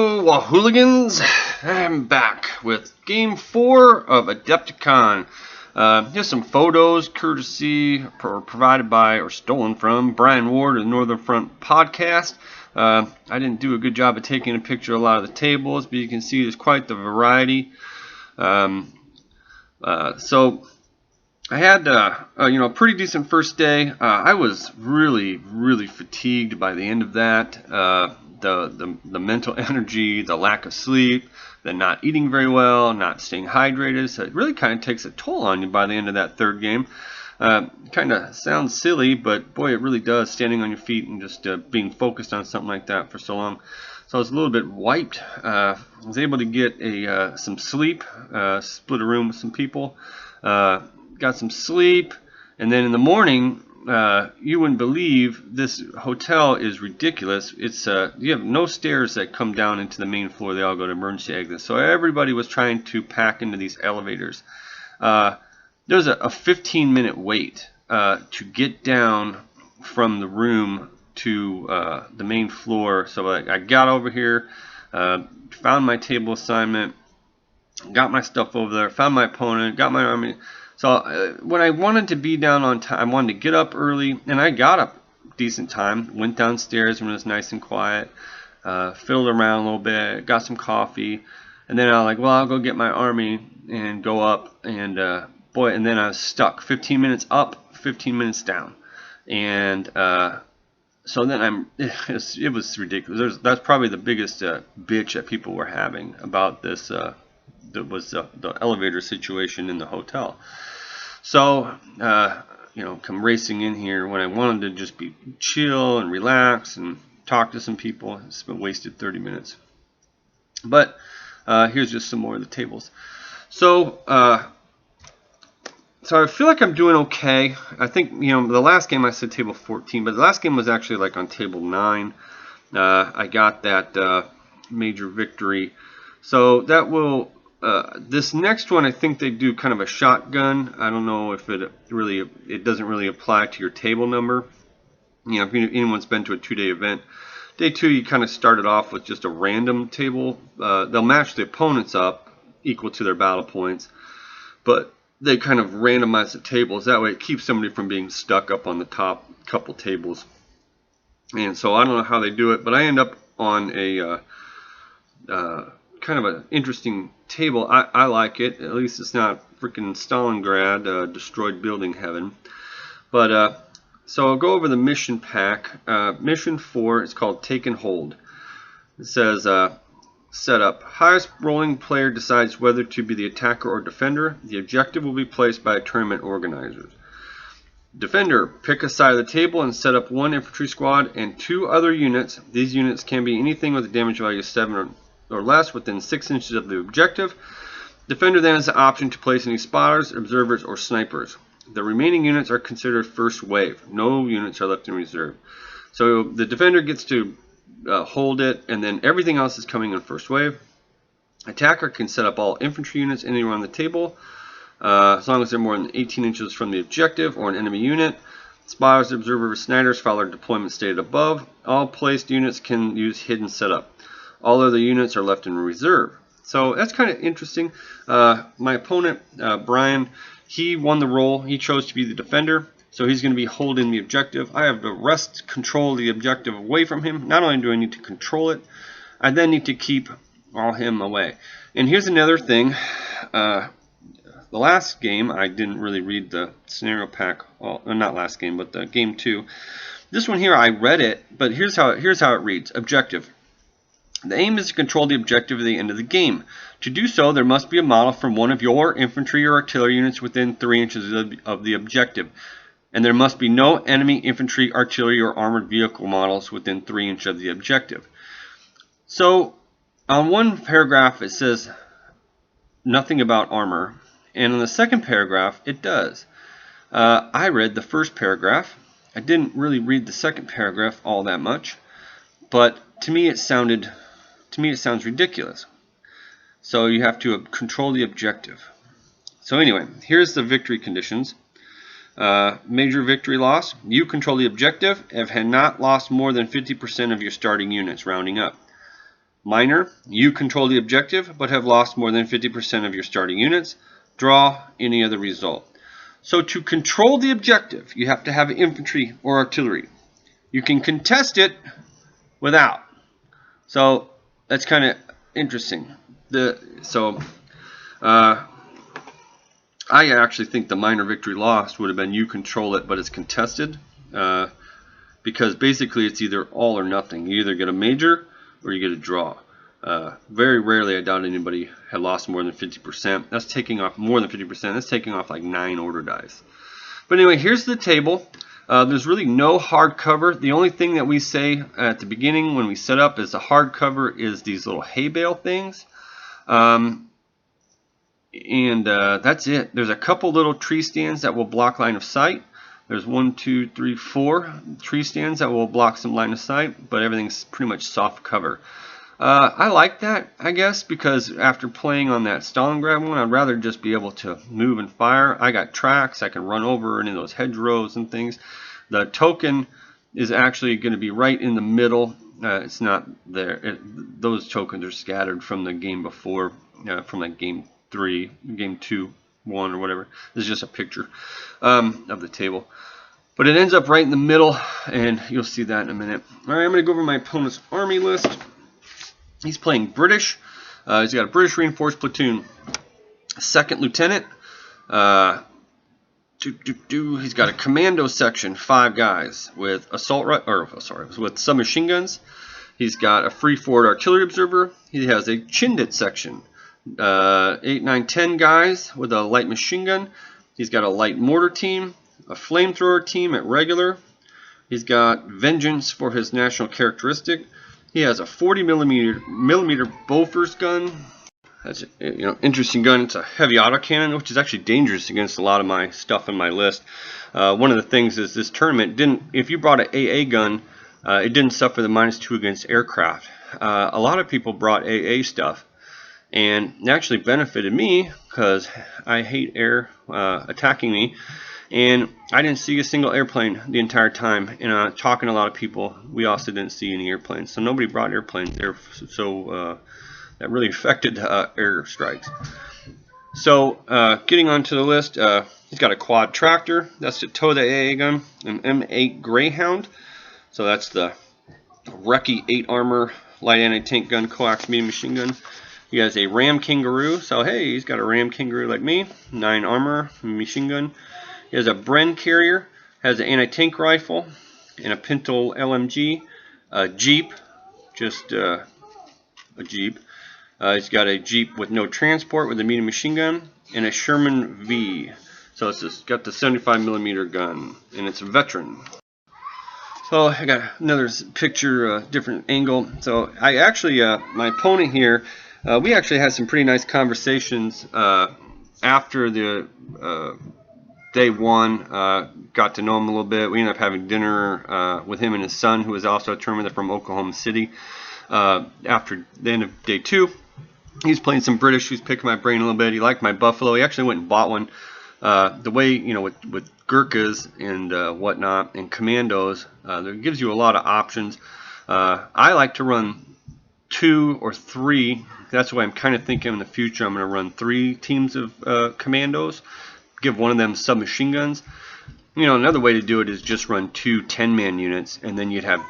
Hello, Wahooligans! I'm back with Game 4 of Adepticon. Here's some photos courtesy provided by or stolen from Brian Ward of the Northern Front podcast. I didn't do a good job of taking a picture of a lot of the tables, but you can see there's quite the variety. So I had a pretty decent first day. I was really fatigued by the end of that. The mental energy, the lack of sleep, the not eating very well, not staying hydrated. So it really kind of takes a toll on you by the end of that third game. Kind of sounds silly, but boy, it really does, standing on your feet and just being focused on something like that for so long. So I was a little bit wiped. I was able to get some sleep, split a room with some people, got some sleep, and then in the morning, you wouldn't believe this hotel is ridiculous. It's you have no stairs that come down into the main floor. They all go to emergency exits. So everybody was trying to pack into these elevators. There's a 15-minute wait to get down from the room to the main floor. So I got over here, found my table assignment, got my stuff over there, found my opponent, got my army. So when I wanted to be down on time, I wanted to get up early, and I got up decent time. Went downstairs when it was nice and quiet, fiddled around a little bit, got some coffee, and then I was like, well, I'll go get my army and go up, and boy, and then I was stuck. 15 minutes up, 15 minutes down, and so then it was ridiculous. That's probably the biggest bitch that people were having about this. That was the elevator situation in the hotel. So, come racing in here when I wanted to just be chill and relax and talk to some people. It's been wasted 30 minutes. But here's just some more of the tables. So I feel like I'm doing okay. I think, the last game I said table 14, but the last game was actually like on table 9. I got that major victory. So that will... this next one, I think they do kind of a shotgun. I don't know if it doesn't really apply to your table number. If anyone's been to a 2-day event, day 2 you kind of started off with just a random table. They'll match the opponents up equal to their battle points, but they kind of randomize the tables. That way it keeps somebody from being stuck up on the top couple tables. And so I don't know how they do it, but I end up on a kind of an interesting table. I like it. At least it's not freaking Stalingrad, destroyed building heaven. But so I'll go over the mission pack. Mission 4 is called Take and Hold. It says setup. Highest rolling player decides whether to be the attacker or defender. The objective will be placed by tournament organizers. Defender, pick a side of the table and set up 1 infantry squad and 2 other units. These units can be anything with a damage value of 7 or less within 6 inches of the objective. Defender then has the option to place any spotters, observers, or snipers. The remaining units are considered first wave. No units are left in reserve. So the defender gets to hold it, and then everything else is coming in first wave. Attacker can set up all infantry units anywhere on the table, as long as they're more than 18 inches from the objective or an enemy unit. Spotters, observers, snipers follow deployment stated above. All placed units can use hidden setup. All other units are left in reserve. So that's kind of interesting. My opponent, Brian, he won the role. He chose to be the defender, so he's going to be holding the objective. I have to wrest control of the objective away from him. Not only do I need to control it, I then need to keep all him away. And here's another thing. The last game, I didn't really read the scenario pack. Well, not last game, but the game 2. This one here, I read it, but here's how it reads. Objective. The aim is to control the objective at the end of the game. To do so, there must be a model from one of your infantry or artillery units within 3 inches of the objective. And there must be no enemy infantry, artillery, or armored vehicle models within 3 inches of the objective. So, on one paragraph it says nothing about armor. And in the second paragraph, it does. I read the first paragraph. I didn't really read the second paragraph all that much. But to me it sounds ridiculous. So you have to control the objective. So anyway, here's the victory conditions. Major victory loss. You control the objective and have not lost more than 50% of your starting units, rounding up. Minor, you control the objective but have lost more than 50% of your starting units. Draw any other result. So to control the objective, you have to have infantry or artillery. You can contest it without. So that's kind of interesting. I actually think the minor victory lost would have been you control it, but it's contested. Because basically it's either all or nothing. You either get a major or you get a draw. Very rarely, I doubt anybody had lost more than 50%. That's taking off more than 50%. That's taking off like 9 order dice. But anyway, here's the table. There's really no hard cover. The only thing that we say at the beginning when we set up is the hard cover is these little hay bale things. That's it. There's a couple little tree stands that will block line of sight. There's 1, 2, 3, 4 tree stands that will block some line of sight, but everything's pretty much soft cover. I like that, I guess, because after playing on that Stalingrad one, I'd rather just be able to move and fire. I got tracks. I can run over any of those hedgerows and things. The token is actually going to be right in the middle. It's not there. Those tokens are scattered from the game before, from like game 3, game 2, 1, or whatever. This is just a picture of the table. But it ends up right in the middle, and you'll see that in a minute. All right, I'm going to go over my opponent's army list. He's playing British. He's got a British reinforced platoon, second lieutenant. He's got a commando section, 5 guys with with submachine guns. He's got a free forward artillery observer. He has a Chindit section, 8, 9, 10 guys with a light machine gun. He's got a light mortar team, a flamethrower team at regular. He's got Vengeance for his national characteristic. He has a 40 millimeter Bofors gun. That's interesting gun. It's a heavy autocannon, which is actually dangerous against a lot of my stuff in my list. One of the things is this tournament if you brought an AA gun, it didn't suffer the -2 against aircraft. A lot of people brought AA stuff, and it actually benefited me because I hate air attacking me. And I didn't see a single airplane the entire time. And talking to a lot of people, we also didn't see any airplanes. So nobody brought airplanes there. So that really affected air strikes. So getting onto the list, he's got a quad tractor. That's to tow the AA gun. An M8 Greyhound. So that's the Recce 8 armor light anti-tank gun, coax medium machine gun. He has a Ram Kangaroo. So hey, he's got a Ram Kangaroo like me. 9 armor machine gun. He has a Bren carrier, has an anti-tank rifle, and a Pinto LMG, a Jeep, just a Jeep. He's got a Jeep with no transport with a medium machine gun, and a Sherman V. So it's got the 75 millimeter gun, and it's a veteran. So I got another picture, different angle. So I actually, my opponent here, we actually had some pretty nice conversations after the day 1, got to know him a little bit. We ended up having dinner with him and his son, who is also a tournament from Oklahoma City. After the end of day 2, he's playing some British. He's picking my brain a little bit. He liked my Buffalo. He actually went and bought one. The way, with Gurkhas and whatnot and commandos, it gives you a lot of options. I like to run 2 or 3. That's why I'm kind of thinking in the future I'm going to run 3 teams of commandos. Give one of them submachine guns. Another way to do it is just run 2 10-man units, and then you'd have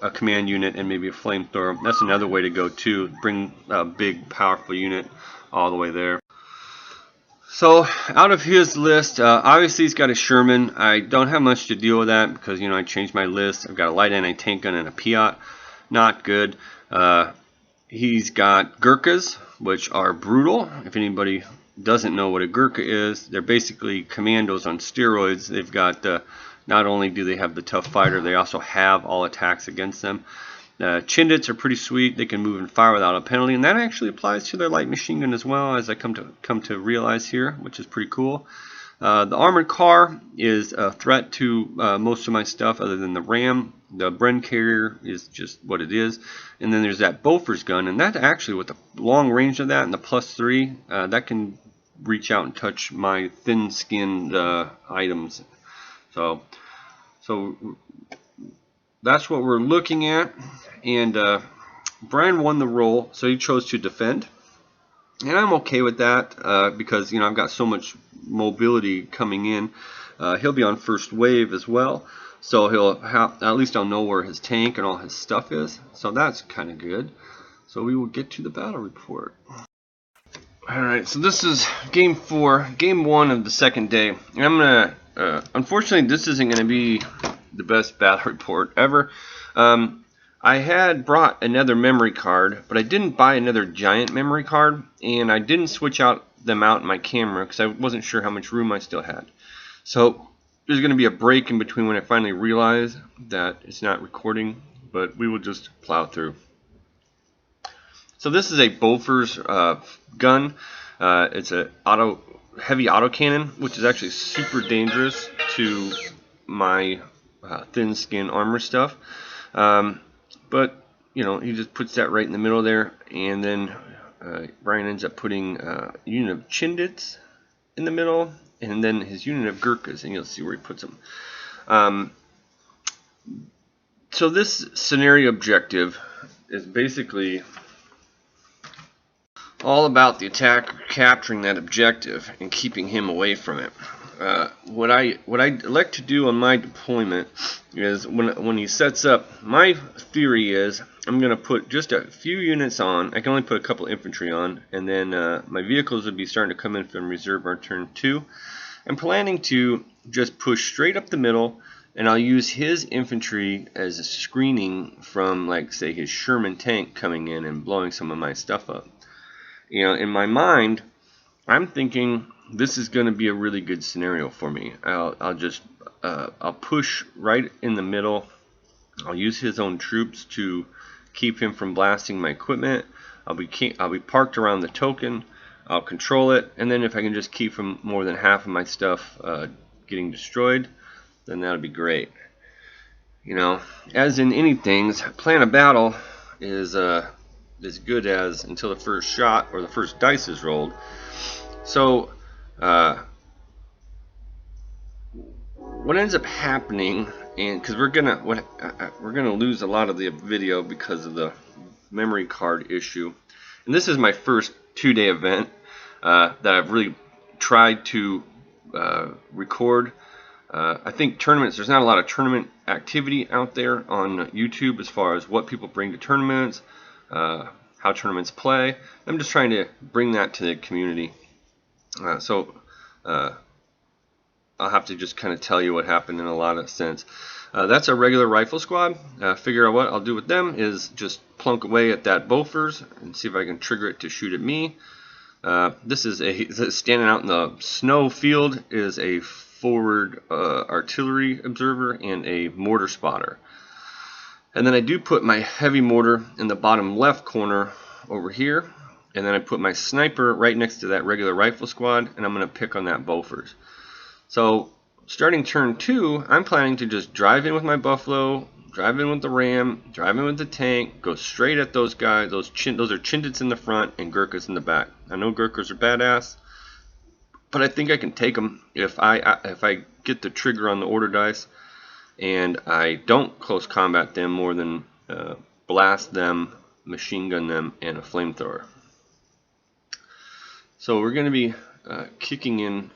a command unit and maybe a flamethrower. That's another way to go too. Bring a big, powerful unit all the way there. So out of his list, obviously he's got a Sherman. I don't have much to deal with that because I changed my list. I've got a light anti-tank gun and a Piat. Not good. He's got Gurkhas, which are brutal. If anybody doesn't know what a Gurkha is, they're basically commandos on steroids. They've got not only do they have the tough fighter, they also have all attacks against them. Chindits are pretty sweet. They can move and fire without a penalty, and that actually applies to their light machine gun as well, as I come to realize here, which is pretty cool. The armored car is a threat to most of my stuff other than the Ram. The Bren carrier is just what it is. And then there's that Bofors gun, and that actually, with the long range of that and the +3, that can reach out and touch my thin-skinned items. So that's what we're looking at. And Brian won the roll, so he chose to defend. And I'm okay with that because, I've got so much mobility coming in. He'll be on first wave as well, so he'll have, at least I'll know where his tank and all his stuff is. So that's kind of good. So we will get to the battle report. Alright, so this is game 4, game 1 of the second day. And I'm going to, unfortunately this isn't going to be the best battle report ever. I had brought another memory card, but I didn't buy another giant memory card, and I didn't switch them out in my camera because I wasn't sure how much room I still had. So there's going to be a break in between when I finally realize that it's not recording, but we will just plow through. So this is a Bofors gun. It's a heavy autocannon, which is actually super dangerous to my thin skin armor stuff. But, he just puts that right in the middle there, and then Brian ends up putting a unit of Chindits in the middle, and then his unit of Gurkhas, and you'll see where he puts them. So this scenario objective is basically all about the attacker capturing that objective and keeping him away from it. What I like to do on my deployment is when he sets up, my theory is I'm going to put just a few units on. I can only put a couple infantry on, and then my vehicles would be starting to come in from reserve on turn 2. I'm planning to just push straight up the middle, and I'll use his infantry as a screening from, like, say, his Sherman tank coming in and blowing some of my stuff up. In my mind, I'm thinking this is going to be a really good scenario for me. I'll push right in the middle. I'll use his own troops to keep him from blasting my equipment. I'll be parked around the token. I'll control it, and then if I can just keep from more than half of my stuff getting destroyed, then that'll be great. As in anything, plan of battle is as good as until the first shot or the first dice is rolled. So what ends up happening, and because we're gonna lose a lot of the video because of the memory card issue, and this is my first 2-day event that I've really tried to record. I think tournaments, there's not a lot of tournament activity out there on YouTube as far as what people bring to tournaments, how tournaments play. I'm just trying to bring that to the community. So I'll have to just kind of tell you what happened in a lot of sense. That's a regular rifle squad. Figure out what I'll do with them is just plunk away at that Bofors and see if I can trigger it to shoot at me. This is standing out in the snow field is a forward artillery observer and a mortar spotter. And then I do put my heavy mortar in the bottom left corner over here, and then I put my sniper right next to that regular rifle squad, and I'm going to pick on that Bofors. So starting turn 2, I'm planning to just drive in with my Buffalo, drive in with the Ram, drive in with the tank, go straight at those guys. Those are Chindits in the front and Gurkhas in the back. I know Gurkhas are badass, but I think I can take them if I get the trigger on the order dice and I don't close combat them more than blast them, machine gun them, and a flamethrower. So we're going to be kicking in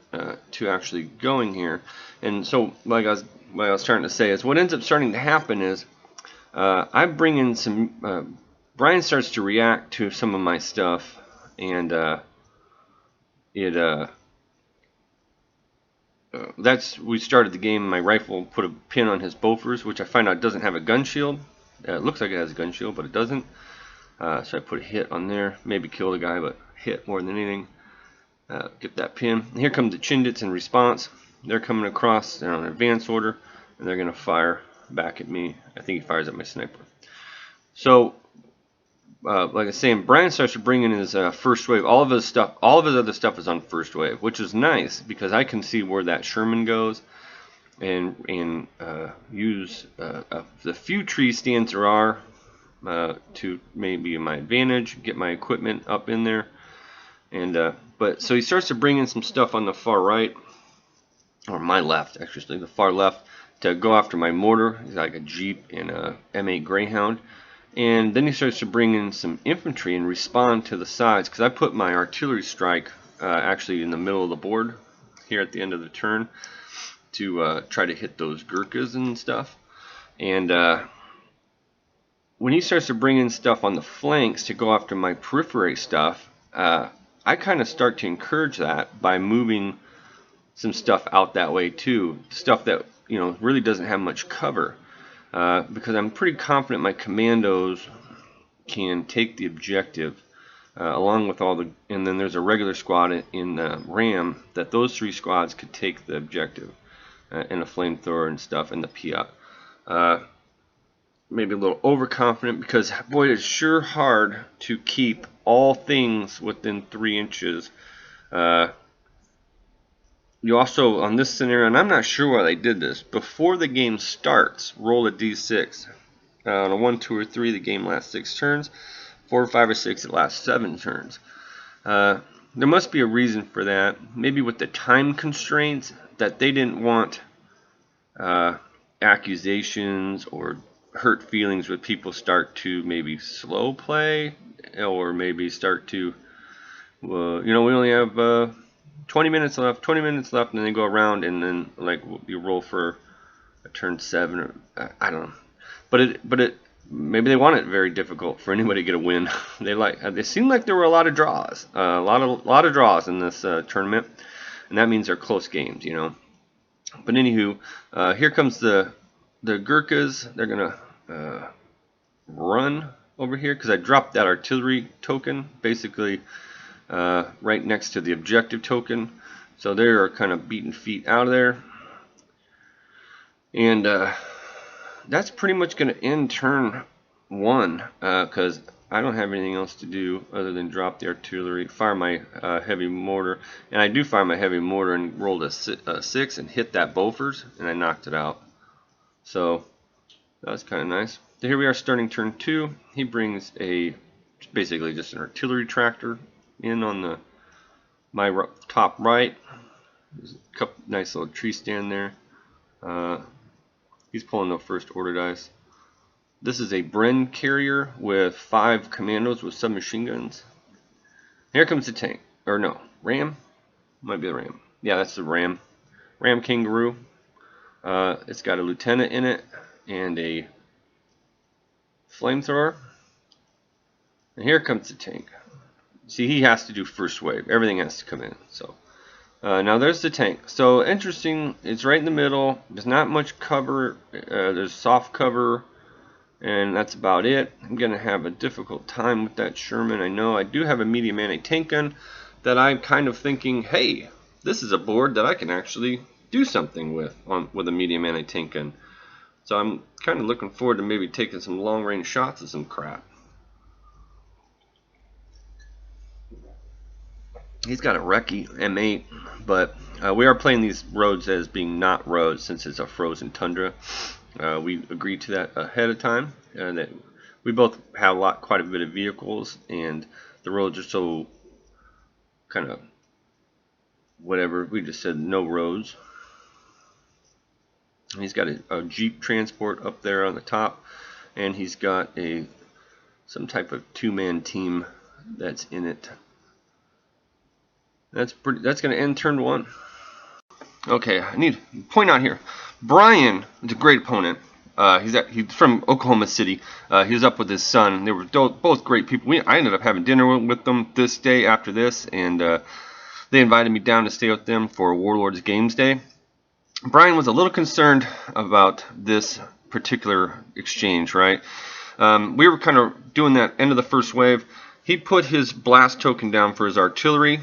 to actually going here, and so like I was starting to say is what ends up starting to happen is I bring in some. Brian starts to react to some of my stuff, and we started the game. My rifle put a pin on his Bofors, which I find out doesn't have a gun shield. It looks like it has a gun shield, but it doesn't. So I put a hit on there, maybe kill the guy, but hit more than anything. Get that pin. And here come the Chindits in response. They're coming across. They're on advance order, and they're going to fire back at me. I think he fires at my sniper. So, like I was saying, Brian starts to bring in his first wave. All of his other stuff is on first wave, which is nice because I can see where that Sherman goes, and use the few tree stands there are to maybe my advantage, get my equipment up in there, and but so he starts to bring in some stuff on the far right, or my left, actually the far left, to go after my mortar. He's like a Jeep and a M8 Greyhound, And then he starts to bring in some infantry and respond to the sides, because I put my artillery strike actually in the middle of the board here at the end of the turn to try to hit those Gurkhas and stuff. And when he starts to bring in stuff on the flanks to go after my periphery stuff, I kind of start to encourage that by moving some stuff out that way too, stuff that really doesn't have much cover. Because I'm pretty confident my commandos can take the objective along with all the, and then there's a regular squad in RAM that those 3 squads could take the objective and a flamethrower and stuff and the Piat. Maybe a little overconfident because boy, it's sure hard to keep all things within 3 inches. You also, on this scenario, and I'm not sure why they did this, before the game starts, roll a d6. On a 1, 2, or 3, the game lasts 6 turns. 4, 5, or 6, it lasts 7 turns. There must be a reason for that. Maybe with the time constraints, that they didn't want accusations or hurt feelings when people start to maybe slow play, or maybe start to, we only have 20 minutes left, and then they go around and then like you roll for a turn 7 or I don't know. But it maybe they want it very difficult for anybody to get a win. They seem like there were a lot of draws, a lot of draws in this tournament, and that means they're close games, But anywho, here comes the Gurkhas. They're gonna run over here because I dropped that artillery token basically right next to the objective token, so they are kind of beating feet out of there, and that's pretty much going to end turn 1 because I don't have anything else to do other than drop the artillery, fire my heavy mortar, and I do fire my heavy mortar and rolled a 6 and hit that Bofors, and I knocked it out. So that's kind of nice. So here we are starting turn 2. He brings basically just an artillery tractor in on my top right. There's a couple nice little tree stand there. He's pulling the first order dice. This is a Bren carrier with 5 commandos with submachine guns. Here comes the tank, or no, Ram. Might be the Ram. Yeah, that's the Ram. Ram Kangaroo. It's got a lieutenant in it and a flamethrower. And here comes the tank. See, he has to do first wave. Everything has to come in. So now there's the tank. So interesting. It's right in the middle. There's not much cover. There's soft cover, and that's about it. I'm gonna have a difficult time with that Sherman. I know I do have a medium anti-tank gun that I'm kind of thinking, hey, this is a board that I can actually do something with a medium anti-tank gun. So I'm kind of looking forward to maybe taking some long-range shots of some crap. He's got a Recce M8, but we are playing these roads as being not roads since it's a frozen tundra. We agreed to that ahead of time, and that we both have quite a bit of vehicles, and the roads are so kind of whatever. We just said no roads. And he's got a Jeep transport up there on the top, and he's got some type of 2-man team that's in it. That's going to end turn 1. Okay, I need to point out here, Brian is a great opponent. He's from Oklahoma City. He was up with his son. They were both great people. I ended up having dinner with them this day after this, and they invited me down to stay with them for Warlords Games Day. Brian was a little concerned about this particular exchange, right? We were kind of doing that end of the first wave. He put his blast token down for his artillery,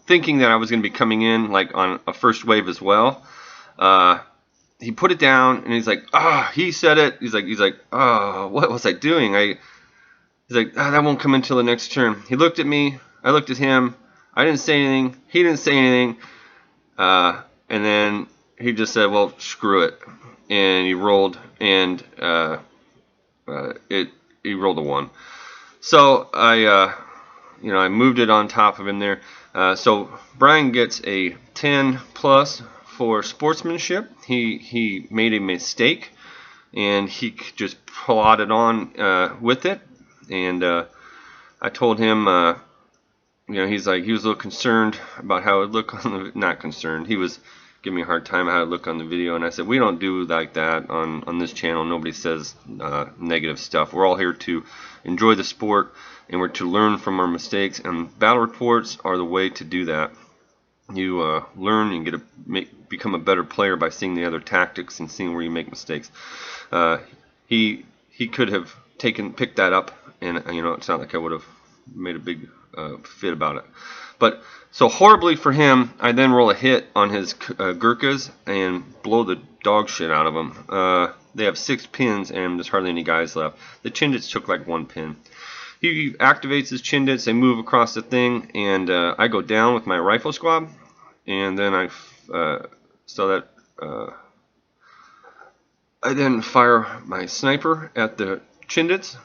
thinking that I was going to be coming in like on a first wave as well. He put it down, and he's like, he said it. He's like, what was I doing? He's like, that won't come until the next turn. He looked at me. I looked at him. I didn't say anything. He didn't say anything. And then he just said, well, screw it. And he rolled, and he rolled a 1. So I moved it on top of him there. So Brian gets a 10 plus for sportsmanship. He made a mistake. and he just plodded on with it. And I told him, you know, he was a little concerned about how it looked on the, not concerned, he was giving me a hard time how it looked on the video, and I said, we don't do like that on this channel. Nobody says negative stuff. We're all here to enjoy the sport, and we're to learn from our mistakes, and battle reports are the way to do that. You learn and become a better player by seeing the other tactics and seeing where you make mistakes. He could have picked that up, and you know, it's not like I would have made a big fit about it. But so horribly for him, I then roll a hit on his Gurkhas and blow the dog shit out of them. They have 6 pins, and there's hardly any guys left. The Chindits took like 1 pin. He activates his Chindits, they move across the thing, and I go down with my rifle squad, and then I then fire my sniper at the Chindits.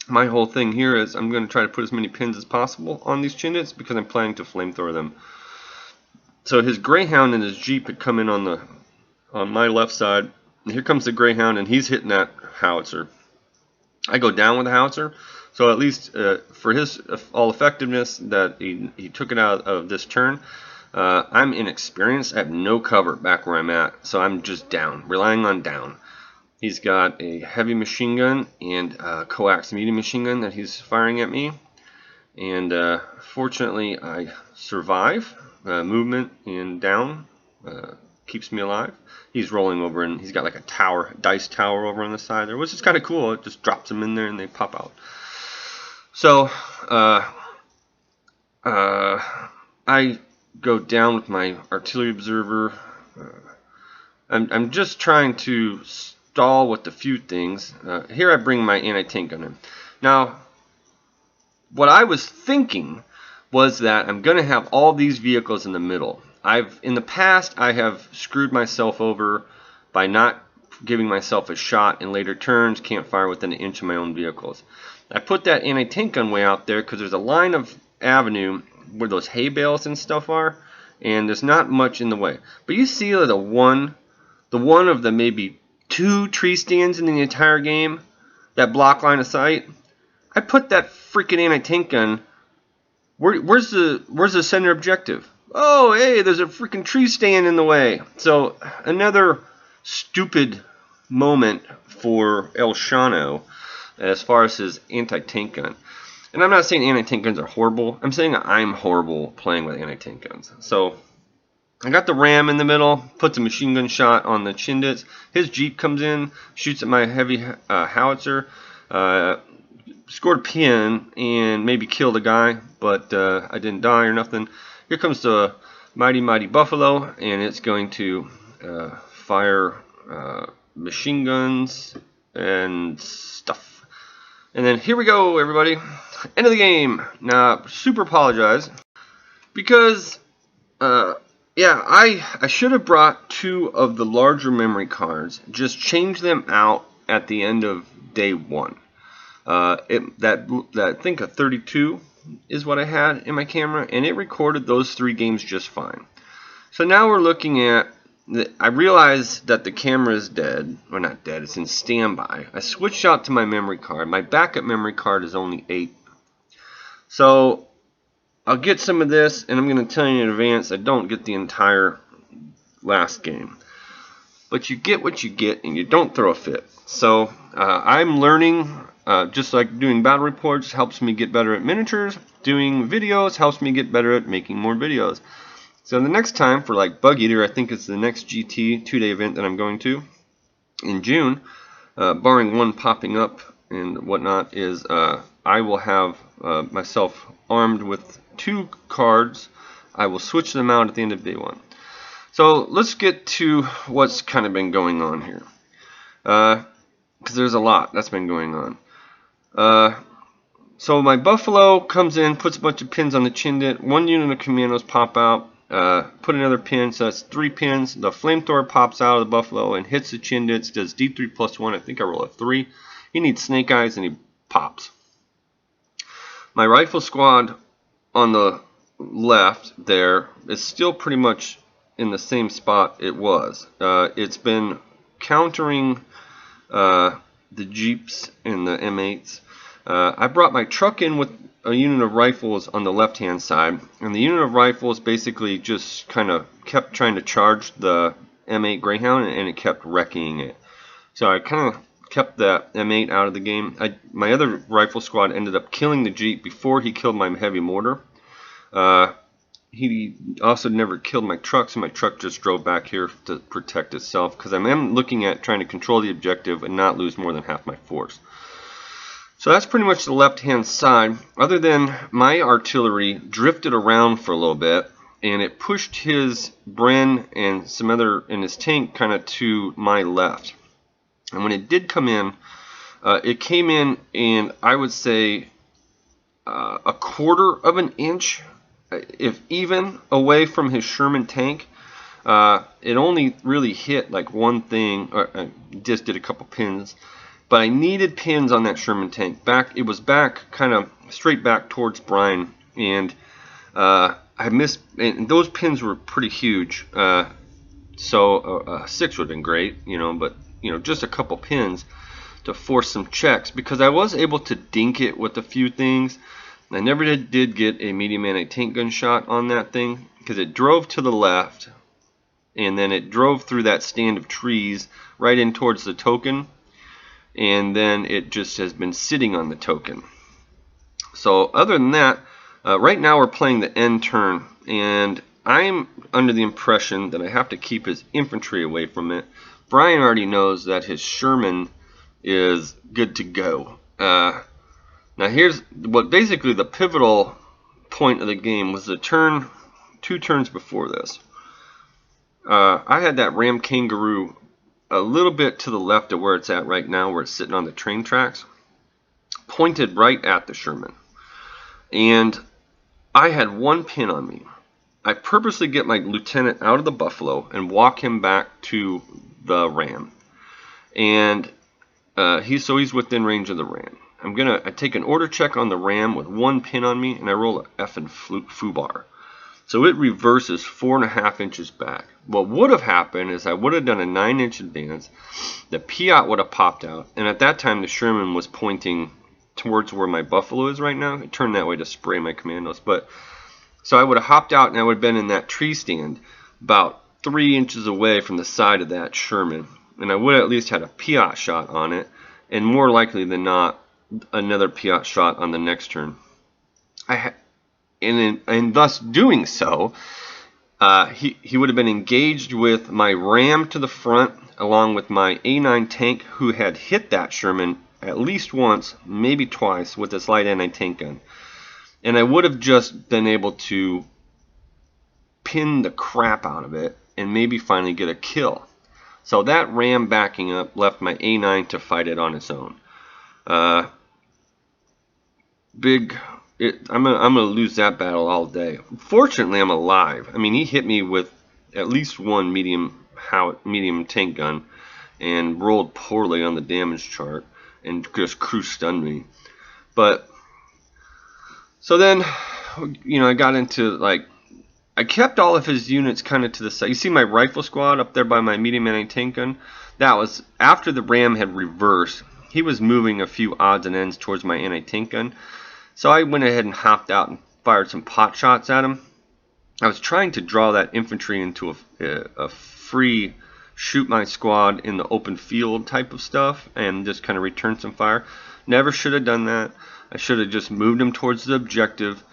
My whole thing here is I'm going to try to put as many pins as possible on these Chindits because I'm planning to flamethrower them. So his Greyhound and his Jeep had come in on my left side. And here comes the Greyhound, and he's hitting that howitzer. I go down with the howitzer, so at least for his all effectiveness that he took it out of this turn. I'm inexperienced. I have no cover back where I'm at, so I'm just down, relying on down. He's got a heavy machine gun and a coax medium machine gun that he's firing at me. And fortunately, I survive. Movement and down keeps me alive. He's rolling over, and he's got like a dice tower over on the side there, which is kind of cool. It just drops them in there, and they pop out. So I go down with my artillery observer. I'm just trying to stall with a few things. Here I bring my anti-tank gun in. Now, what I was thinking was that I'm going to have all these vehicles in the middle. In the past, I have screwed myself over by not giving myself a shot in later turns, can't fire within an inch of my own vehicles. I put that anti-tank gun way out there because there's a line of avenue where those hay bales and stuff are, and there's not much in the way. But you see the one of the maybe 2 tree stands in the entire game that block line of sight. I put that freaking anti-tank gun. Where's the center objective? Oh, hey, there's a freaking tree stand in the way. So another stupid moment for El Shano as far as his anti-tank gun. And I'm not saying anti-tank guns are horrible. I'm saying I'm horrible playing with anti-tank guns. So I got the Ram in the middle, puts a machine gun shot on the Chindits. His Jeep comes in, shoots at my heavy howitzer, scored a pin, and maybe killed a guy, but I didn't die or nothing. Here comes the Mighty Mighty Buffalo, and it's going to fire machine guns and stuff. And then here we go, everybody. End of the game. Now, super apologize because yeah, I should have brought 2 of the larger memory cards. Just change them out at the end of day 1. I think a 32 is what I had in my camera, and it recorded those 3 games just fine. So now we're looking at. I realized that the camera is dead, or not dead. It's in standby. I switched out to my memory card. My backup memory card is only 8. So I'll get some of this, and I'm going to tell you in advance I don't get the entire last game. But you get what you get, and you don't throw a fit. So I'm learning, just like doing battle reports helps me get better at miniatures. Doing videos helps me get better at making more videos. So the next time for like Bug Eater, I think it's the next GT 2-day event that I'm going to in June, barring one popping up and whatnot, is I will have myself armed with 2 cards. I will switch them out at the end of day 1. So let's get to what's kind of been going on here, because there's a lot that's been going on. So my Buffalo comes in, puts a bunch of pins on the Chindit. 1 unit of commandos pop out. Put another pin, so that's 3 pins. The flamethrower pops out of the Buffalo and hits the Chindits, does D3 plus 1. I think I roll a 3. He needs snake eyes, and he pops. My rifle squad on the left there is still pretty much in the same spot it was. It's been countering the Jeeps and the M8s. I brought my truck in with a unit of rifles on the left-hand side, and the unit of rifles basically just kind of kept trying to charge the M8 Greyhound, and it kept wrecking it. So I kind of kept that M8 out of the game. My other rifle squad ended up killing the Jeep before he killed my heavy mortar. He also never killed my truck, so my truck just drove back here to protect itself, because I'm looking at trying to control the objective and not lose more than half my force. So that's pretty much the left-hand side, other than my artillery drifted around for a little bit, and it pushed his Bren and some other in his tank kind of to my left. And when it did come in, it came in, and I would say a quarter of an inch, if even, away from his Sherman tank. It only really hit like one thing, or just did a couple pins. But I needed pins on that Sherman tank. It was back, kind of straight back towards Brian, and I missed. And those pins were pretty huge. So 6 would have been great, but just a couple pins to force some checks, because I was able to dink it with a few things. I never did get a medium anti-tank gun shot on that thing, because it drove to the left, and then it drove through that stand of trees right in towards the token, and then it just has been sitting on the token. So other than that, right now we're playing the end turn, and I'm under the impression that I have to keep his infantry away from it. Brian already knows that his Sherman is good to go. Now here's what basically the pivotal point of the game was. The turn, 2 turns before this. I had that Ram Kangaroo a little bit to the left of where it's at right now, where it's sitting on the train tracks, pointed right at the Sherman. And I had one pin on me. I purposely get my lieutenant out of the Buffalo and walk him back to the Ram. And he's within range of the Ram. I take an order check on the Ram with one pin on me, and I roll a effing foobar. So it reverses 4.5 inches back. What would have happened is I would have done a 9-inch advance. The Piat would have popped out, and at that time the Sherman was pointing towards where my Buffalo is right now. It turned that way to spray my commandos. So I would have hopped out, and I would have been in that tree stand about 3 inches away from the side of that Sherman, and I would have at least had a Piat shot on it, and more likely than not, another Piat shot on the next turn. And thus doing so, he would have been engaged with my Ram to the front, along with my A9 tank, who had hit that Sherman at least once, maybe twice, with this light anti-tank gun. And I would have just been able to pin the crap out of it and maybe finally get a kill. So that Ram backing up left my A9 to fight it on its own. I'm gonna lose that battle all day. Fortunately, I'm alive. I mean, he hit me with at least one medium tank gun and rolled poorly on the damage chart and just crew stunned me. But so then, I got into I kept all of his units kind of to the side. You see my rifle squad up there by my medium anti-tank gun? That was after the Ram had reversed. He was moving a few odds and ends towards my anti-tank gun. So I went ahead and hopped out and fired some pot shots at him. I was trying to draw that infantry into a free shoot my squad in the open field type of stuff and just kind of return some fire. Never should have done that. I should have just moved him towards the objective.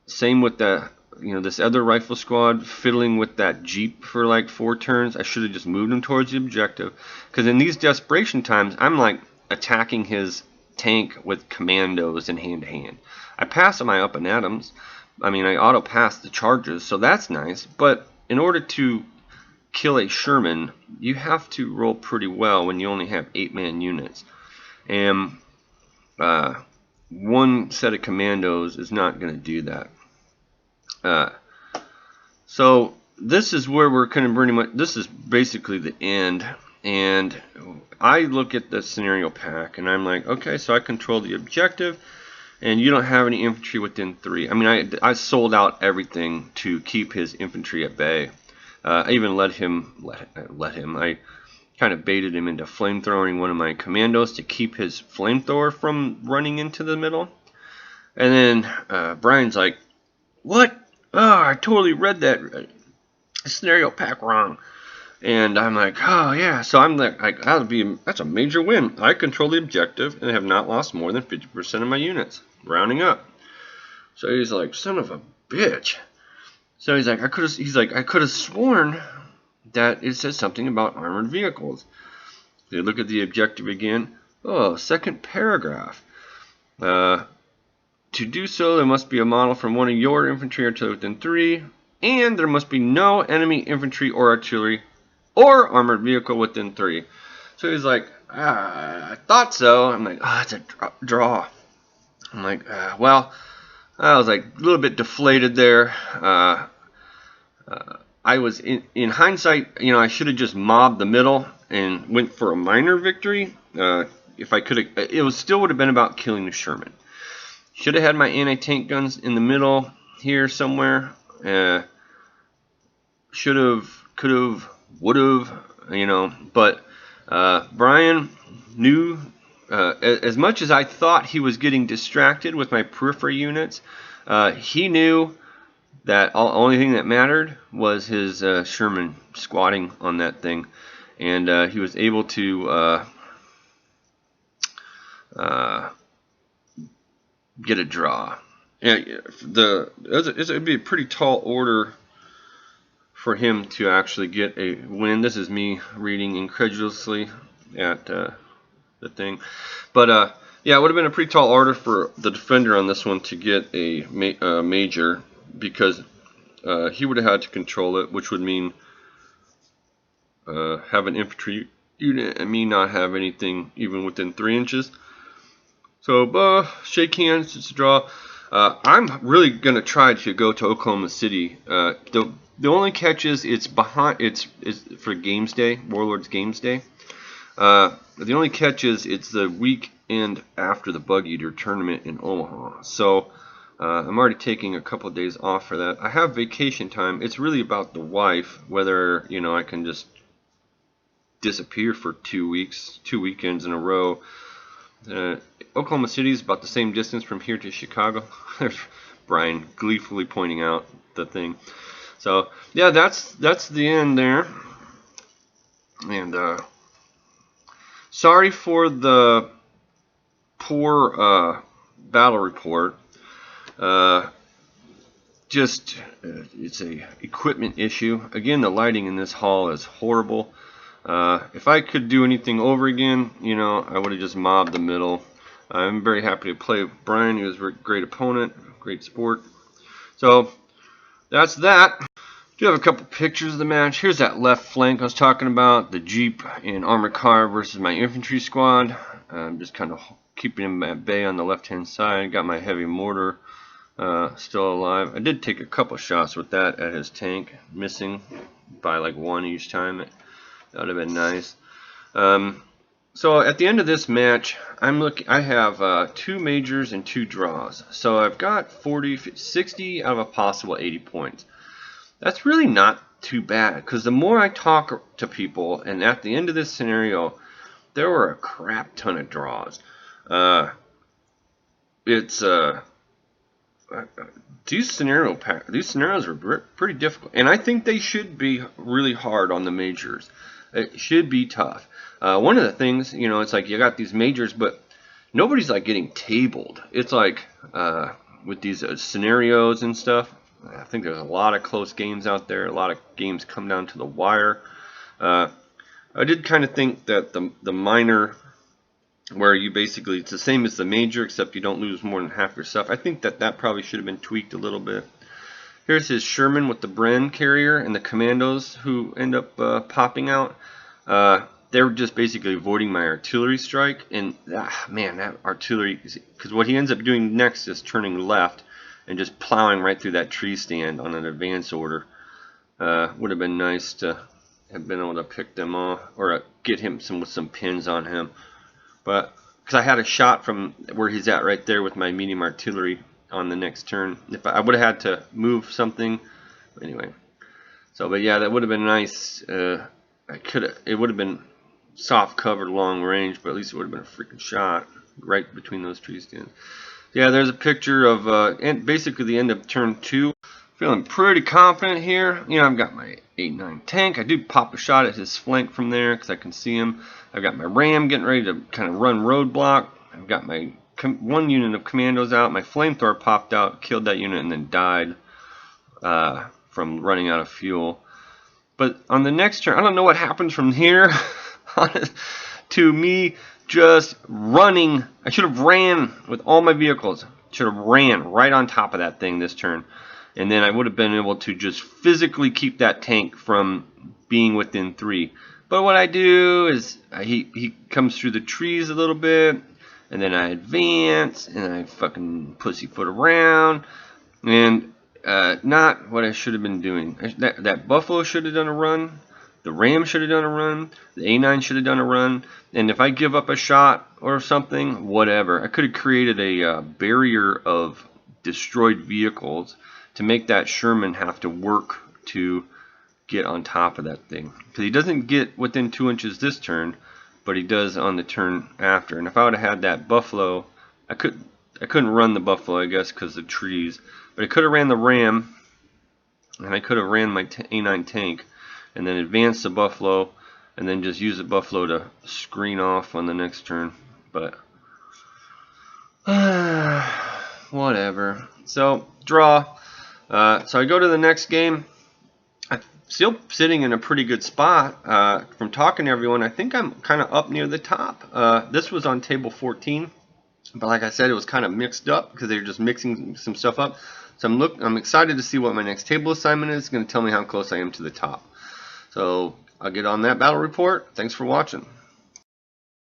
Same with this other rifle squad fiddling with that Jeep for like 4 turns. I should have just moved him towards the objective, because in these desperation times I'm like attacking his tank with commandos and hand-to-hand. I pass my up and atoms. I mean, I auto pass the charges, so that's nice. But in order to kill a Sherman, you have to roll pretty well when you only have 8-man units, and one set of commandos is not going to do that. So this is where we're kind of pretty much. This is basically the end. And I look at the scenario pack and I'm like, okay, so I control the objective and you don't have any infantry within 3. I mean, I sold out everything to keep his infantry at bay. I even let him. kind of baited him into flamethrowing one of my commandos to keep his flamethrower from running into the middle. And then Brian's like, "What? Oh, I totally read that scenario pack wrong." And I'm like, "Oh yeah." So I'm like, that's a major win. I control the objective and have not lost more than 50% of my units, rounding up. So he's like, "Son of a bitch." So he's like, I could have sworn that it says something about armored vehicles. They look at the objective again. Oh, second paragraph. To do so, there must be a model from one of your infantry artillery within 3, and there must be no enemy infantry or artillery or armored vehicle within 3. So he's like, I thought so. I'm like, it's a draw. I'm like, well, I was like a little bit deflated there. I was in hindsight, I should have just mobbed the middle and went for a minor victory. If I could have, it still would have been about killing the Sherman. Should have had my anti-tank guns in the middle here somewhere. Should have, could have, would have, But Brian knew, as much as I thought he was getting distracted with my periphery units, he knew that the only thing that mattered was his Sherman squatting on that thing. And he was able to get a draw. Yeah, it'd be a pretty tall order for him to actually get a win. This is me reading incredulously at the thing, but yeah, it would have been a pretty tall order for the defender on this one to get a major, because he would have had to control it, which would mean have an infantry unit and me not have anything even within 3 inches. So, shake hands, it's a draw. I'm really gonna try to go to Oklahoma City. The only catch is it's for Games Day, Warlords Games Day. The only catch is it's the weekend after the Bug Eater tournament in Omaha. So I'm already taking a couple of days off for that. I have vacation time. It's really about the wife, whether I can just disappear for 2 weeks, 2 weekends in a row. Oklahoma City is about the same distance from here to Chicago. There's Brian gleefully pointing out the thing. So yeah, that's the end there. And sorry for the poor battle report. It's a equipment issue. Again, the lighting in this hall is horrible. If I could do anything over again, I would have just mobbed the middle. I'm very happy to play with Brian. He was a great opponent, great sport. So that's that. I do have a couple pictures of the match. Here's that left flank I was talking about, the Jeep and armored car versus my infantry squad. I'm just kind of keeping him at bay on the left-hand side. Got my heavy mortar still alive. I did take a couple shots with that at his tank, missing by like 1 each time. That would have been nice. So at the end of this match, I have 2 majors and 2 draws. So I've got 60 out of a possible 80 points. That's really not too bad, because the more I talk to people, and at the end of this scenario, there were a crap ton of draws. These scenarios are pretty difficult, and I think they should be really hard on the majors. It should be tough. One of the things, it's like you got these majors, but nobody's like getting tabled. It's like with these scenarios and stuff, I think there's a lot of close games out there. A lot of games come down to the wire. I did kind of think that the minor, where you basically, it's the same as the major, except you don't lose more than half your stuff. I think that probably should have been tweaked a little bit. Here's his Sherman with the Bren carrier and the commandos who end up popping out. They're just basically avoiding my artillery strike. And man, that artillery, because what he ends up doing next is turning left and just plowing right through that tree stand on an advance order. Would have been nice to have been able to pick them off, or get him with some pins on him. But because I had a shot from where he's at right there with my medium artillery on the next turn. If I would have had to move something, anyway. So, but yeah, that would have been nice. It would have been soft covered long range, but at least it would have been a freaking shot right between those tree stands. Yeah, there's a picture of basically the end of turn 2. Feeling pretty confident here. You know, I've got my 8-9 tank. I do pop a shot at his flank from there because I can see him. I've got my ram getting ready to kind of run roadblock. I've got my one unit of commandos out. My flamethrower popped out, killed that unit, and then died from running out of fuel. But on the next turn, I don't know what happens from here to me just running. I should have ran with all my vehicles. Should have ran right on top of that thing this turn. And then I would have been able to just physically keep that tank from being within 3. But what I do is he comes through the trees a little bit, and then I advance, and I fucking pussyfoot around, and not what I should have been doing. That Buffalo should have done a run. The Ram should have done a run. The A9 should have done a run. And if I give up a shot or something, whatever. I could have created a barrier of destroyed vehicles to make that Sherman have to work to get on top of that thing. Because he doesn't get within 2 inches this turn, but he does on the turn after. And if I would have had that Buffalo, I couldn't run the Buffalo, I guess, because of the trees. But I could have ran the Ram, and I could have ran my A9 tank, and then advanced the Buffalo, and then just use the Buffalo to screen off on the next turn. But whatever. So draw. So I go to the next game. I'm still sitting in a pretty good spot. From talking to everyone, I think I'm kind of up near the top. This was on table 14, but like I said, it was kind of mixed up because they were just mixing some stuff up. So I'm excited to see what my next table assignment is. It's going to tell me how close I am to the top. So I'll get on that battle report. Thanks for watching.